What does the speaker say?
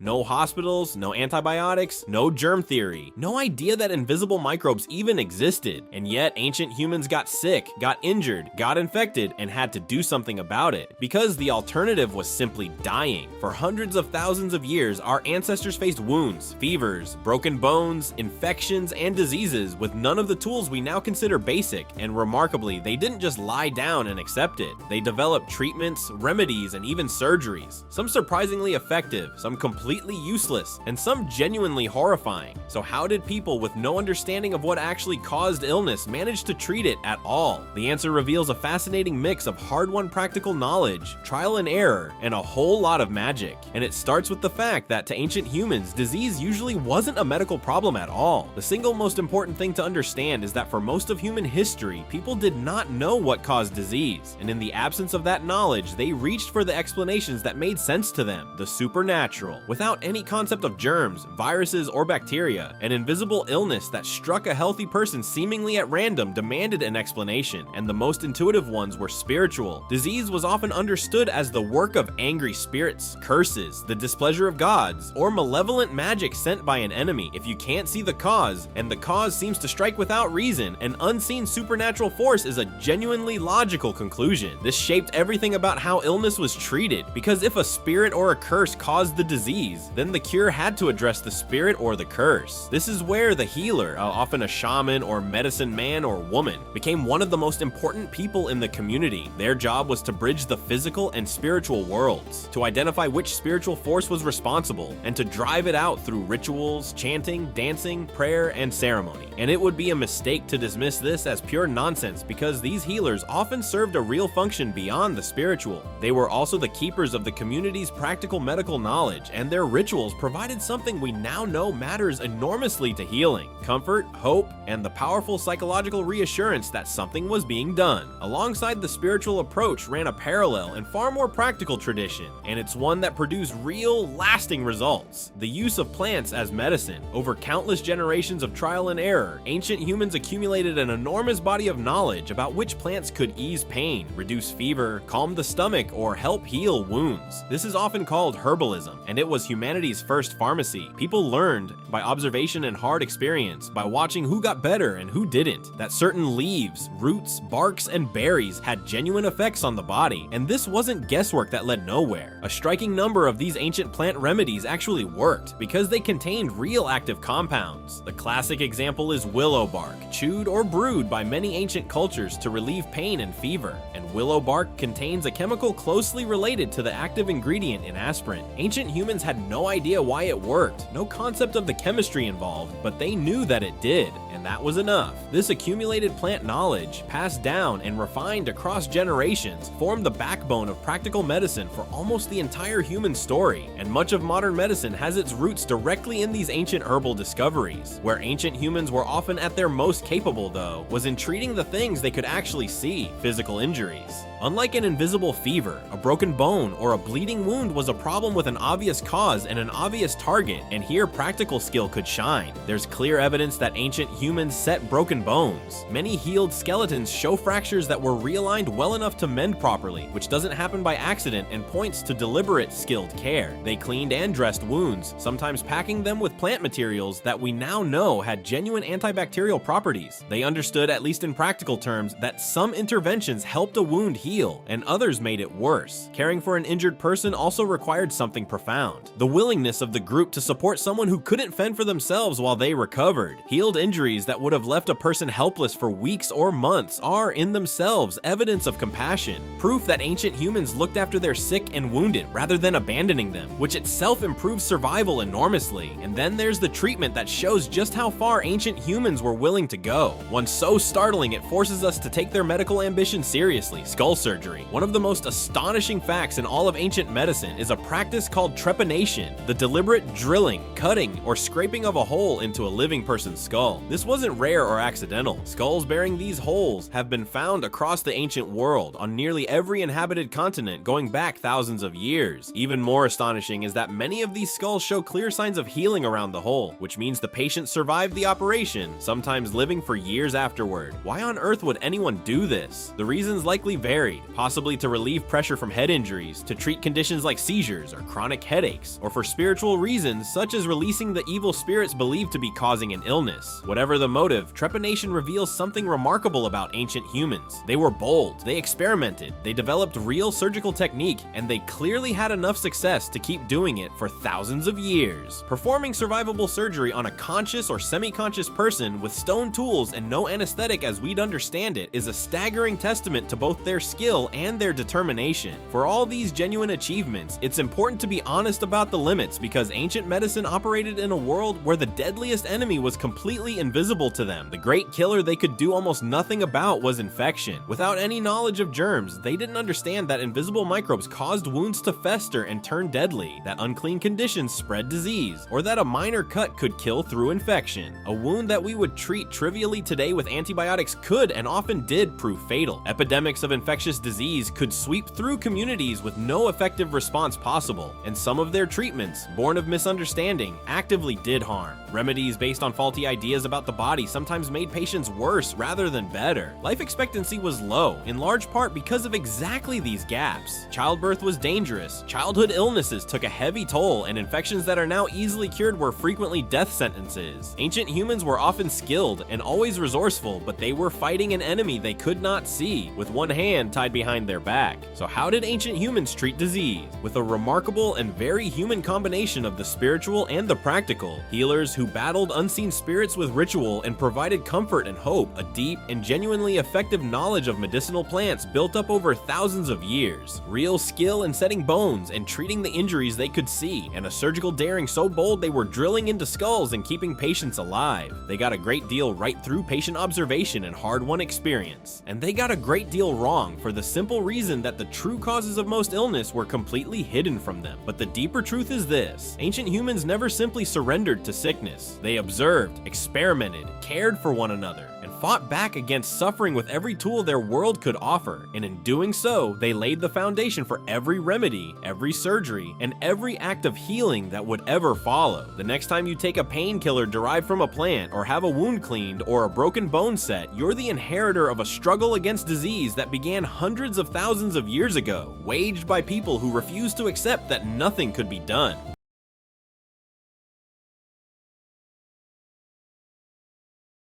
No hospitals, no antibiotics, no germ theory, no idea that invisible microbes even existed. And yet ancient humans got sick, got injured, got infected, and had to do something about it, because the alternative was simply dying. For hundreds of thousands of years, our ancestors faced wounds, fevers, broken bones, infections, and diseases with none of the tools we now consider basic. And remarkably, they didn't just lie down and accept it. They developed treatments, remedies, and even surgeries. Some surprisingly effective, some completely useless, and some genuinely horrifying. So how did people with no understanding of what actually caused illness manage to treat it at all? The answer reveals a fascinating mix of hard-won practical knowledge, trial and error, and a whole lot of magic. And it starts with the fact that to ancient humans, disease usually wasn't a medical problem at all. The single most important thing to understand is that for most of human history, people did not know what caused disease, and in the absence of that knowledge, they reached for the explanations that made sense to them, the supernatural. Without any concept of germs, viruses, or bacteria, an invisible illness that struck a healthy person seemingly at random demanded an explanation, and the most intuitive ones were spiritual. Disease was often understood as the work of angry spirits, curses, the displeasure of gods, or malevolent magic sent by an enemy. If you can't see the cause, and the cause seems to strike without reason, an unseen supernatural force is a genuinely logical conclusion. This shaped everything about how illness was treated, because if a spirit or a curse caused the disease, then the cure had to address the spirit or the curse. This is where the healer, often a shaman or medicine man or woman, became one of the most important people in the community. Their job was to bridge the physical and spiritual worlds, to identify which spiritual force was responsible, and to drive it out through rituals, chanting, dancing, prayer, and ceremony. And it would be a mistake to dismiss this as pure nonsense, because these healers often served a real function beyond the spiritual. They were also the keepers of the community's practical medical knowledge, and their rituals provided something we now know matters enormously to healing: comfort, hope, and the powerful psychological reassurance that something was being done. Alongside the spiritual approach ran a parallel and far more practical tradition, and it's one that produced real, lasting results: the use of plants as medicine. Over countless generations of trial and error, ancient humans accumulated an enormous body of knowledge about which plants could ease pain, reduce fever, calm the stomach, or help heal wounds. This is often called herbalism, and it was humanity's first pharmacy. People learned by observation and hard experience, by watching who got better and who didn't, that certain leaves, roots, barks, and berries had genuine effects on the body. And this wasn't guesswork that led nowhere. A striking number of these ancient plant remedies actually worked because they contained real active compounds. The classic example is willow bark, chewed or brewed by many ancient cultures to relieve pain and fever. And willow bark contains a chemical closely related to the active ingredient in aspirin. Ancient humans had no idea why it worked, no concept of the chemistry involved, but they knew that it did, and that was enough. This accumulated plant knowledge, passed down and refined across generations, formed the backbone of practical medicine for almost the entire human story. And much of modern medicine has its roots directly in these ancient herbal discoveries. Where ancient humans were often at their most capable, though, was in treating the things they could actually see: physical injuries. Unlike an invisible fever, a broken bone, or a bleeding wound was a problem with an obvious cause and an obvious target, and here practical skill could shine. There's clear evidence that ancient humans set broken bones. Many healed skeletons show fractures that were realigned well enough to mend properly, which doesn't happen by accident and points to deliberate, skilled care. They cleaned and dressed wounds, sometimes packing them with plant materials that we now know had genuine antibacterial properties. They understood, at least in practical terms, that some interventions helped a wound heal, and others made it worse. Caring for an injured person also required something profound: the willingness of the group to support someone who couldn't fend for themselves while they recovered. Healed injuries that would have left a person helpless for weeks or months are, in themselves, evidence of compassion, proof that ancient humans looked after their sick and wounded rather than abandoning them, which itself improves survival enormously. And then there's the treatment that shows just how far ancient humans were willing to go, one so startling it forces us to take their medical ambition seriously: skull surgery. One of the most astonishing facts in all of ancient medicine is a practice called trepanation, the deliberate drilling, cutting, or scraping of a hole into a living person's skull. This wasn't rare or accidental. Skulls bearing these holes have been found across the ancient world on nearly every inhabited continent going back thousands of years. Even more astonishing is that many of these skulls show clear signs of healing around the hole, which means the patient survived the operation, sometimes living for years afterward. Why on earth would anyone do this? The reasons likely varied, possibly to relieve pressure from head injuries, to treat conditions like seizures or chronic headaches, purpose, or for spiritual reasons such as releasing the evil spirits believed to be causing an illness. Whatever the motive, trepanation reveals something remarkable about ancient humans. They were bold, they experimented, they developed real surgical technique, and they clearly had enough success to keep doing it for thousands of years. Performing survivable surgery on a conscious or semi-conscious person with stone tools and no anesthetic as we'd understand it is a staggering testament to both their skill and their determination. For all these genuine achievements, it's important to be honest about the limits because ancient medicine operated in a world where the deadliest enemy was completely invisible to them. The great killer they could do almost nothing about was infection. Without any knowledge of germs, they didn't understand that invisible microbes caused wounds to fester and turn deadly, that unclean conditions spread disease, or that a minor cut could kill through infection. A wound that we would treat trivially today with antibiotics could and often did prove fatal. Epidemics of infectious disease could sweep through communities with no effective response possible, and some of their treatments, born of misunderstanding, actively did harm. Remedies based on faulty ideas about the body sometimes made patients worse rather than better. Life expectancy was low, in large part because of exactly these gaps. Childbirth was dangerous, childhood illnesses took a heavy toll, and infections that are now easily cured were frequently death sentences. Ancient humans were often skilled and always resourceful, but they were fighting an enemy they could not see, with one hand tied behind their back. So how did ancient humans treat disease? With a remarkable and very human combination of the spiritual and the practical. Healers who battled unseen spirits with ritual and provided comfort and hope, a deep and genuinely effective knowledge of medicinal plants built up over thousands of years, real skill in setting bones and treating the injuries they could see, and a surgical daring so bold they were drilling into skulls and keeping patients alive. They got a great deal right through patient observation and hard-won experience. And they got a great deal wrong for the simple reason that the true causes of most illness were completely hidden from them. But the deeper truth is this: ancient humans never simply surrendered to sickness. They observed, experimented, cared for one another, and fought back against suffering with every tool their world could offer. And in doing so, they laid the foundation for every remedy, every surgery, and every act of healing that would ever follow. The next time you take a painkiller derived from a plant, or have a wound cleaned, or a broken bone set, you're the inheritor of a struggle against disease that began hundreds of thousands of years ago, waged by people who refused to accept that nothing could be done.